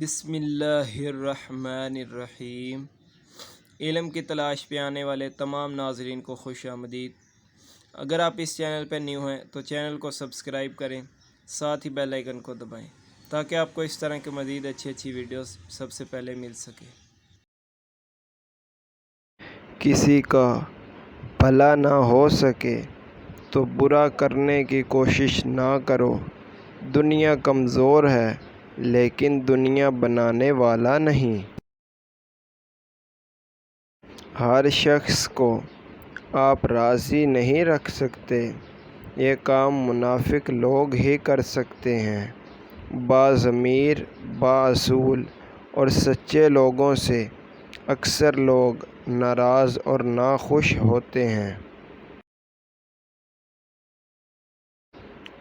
بسم اللہ الرحمن الرحیم۔ علم کی تلاش پہ آنے والے تمام ناظرین کو خوش آمدید۔ اگر آپ اس چینل پہ نیو ہیں تو چینل کو سبسکرائب کریں، ساتھ ہی بیل آئیکن کو دبائیں تاکہ آپ کو اس طرح کے مزید اچھی ویڈیوز سب سے پہلے مل سکے۔ کسی کا بھلا نہ ہو سکے تو برا کرنے کی کوشش نہ کرو۔ دنیا کمزور ہے لیکن دنیا بنانے والا نہیں۔ ہر شخص کو آپ راضی نہیں رکھ سکتے، یہ کام منافق لوگ ہی کر سکتے ہیں۔ باضمیر، باصول اور سچے لوگوں سے اکثر لوگ ناراض اور ناخوش ہوتے ہیں۔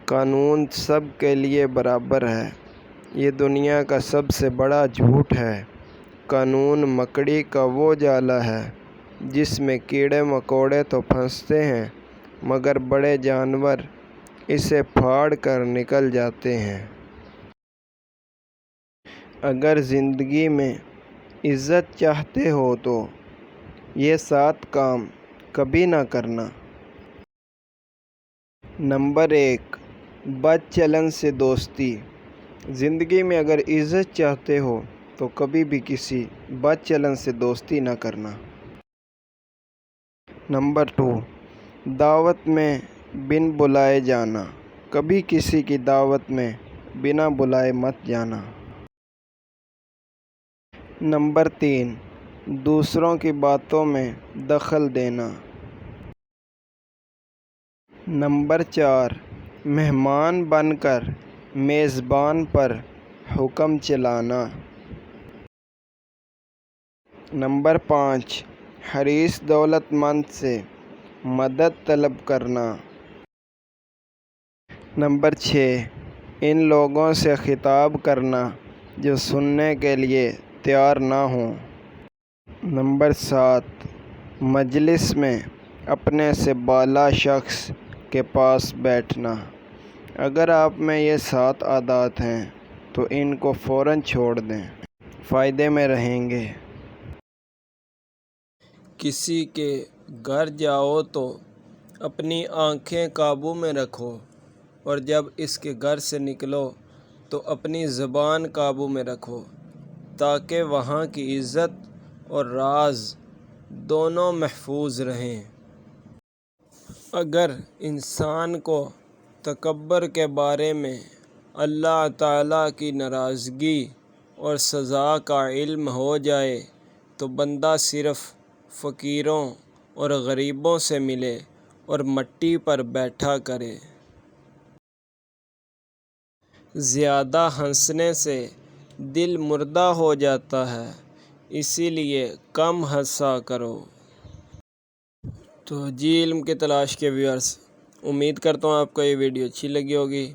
قانون سب کے لیے برابر ہے، یہ دنیا کا سب سے بڑا جھوٹ ہے۔ قانون مکڑی کا وہ جالا ہے جس میں کیڑے مکوڑے تو پھنستے ہیں مگر بڑے جانور اسے پھاڑ کر نکل جاتے ہیں۔ اگر زندگی میں عزت چاہتے ہو تو یہ 7 کام کبھی نہ کرنا۔ نمبر 1، بد چلن سے دوستی۔ زندگی میں اگر عزت چاہتے ہو تو کبھی بھی کسی بد چلن سے دوستی نہ کرنا۔ نمبر 2، دعوت میں بن بلائے جانا۔ کبھی کسی کی دعوت میں بنا بلائے مت جانا۔ نمبر 3، دوسروں کی باتوں میں دخل دینا۔ نمبر 4، مہمان بن کر میزبان پر حکم چلانا۔ نمبر 5، حریص دولت مند سے مدد طلب کرنا۔ نمبر 6، ان لوگوں سے خطاب کرنا جو سننے کے لیے تیار نہ ہوں۔ نمبر 7، مجلس میں اپنے سے بالا شخص کے پاس بیٹھنا۔ اگر آپ میں یہ 7 عادات ہیں تو ان کو فوراً چھوڑ دیں، فائدے میں رہیں گے۔ کسی کے گھر جاؤ تو اپنی آنکھیں قابو میں رکھو، اور جب اس کے گھر سے نکلو تو اپنی زبان قابو میں رکھو تاکہ وہاں کی عزت اور راز دونوں محفوظ رہیں۔ اگر انسان کو تکبر کے بارے میں اللہ تعالیٰ کی ناراضگی اور سزا کا علم ہو جائے تو بندہ صرف فقیروں اور غریبوں سے ملے اور مٹی پر بیٹھا کرے۔ زیادہ ہنسنے سے دل مردہ ہو جاتا ہے، اسی لیے کم ہنسا کرو۔ تو علم کی تلاش کے ویورز، امید کرتا ہوں آپ کو یہ ویڈیو اچھی لگی ہوگی۔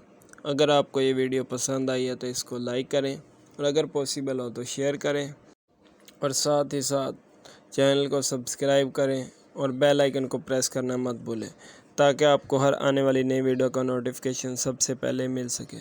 اگر آپ کو یہ ویڈیو پسند آئی ہے تو اس کو لائک کریں، اور اگر پاسبل ہو تو شیئر کریں، اور ساتھ ہی ساتھ چینل کو سبسکرائب کریں اور بیل آئیکن کو پریس کرنا مت بھولیں تاکہ آپ کو ہر آنے والی نئی ویڈیو کا نوٹیفیکیشن سب سے پہلے مل سکے۔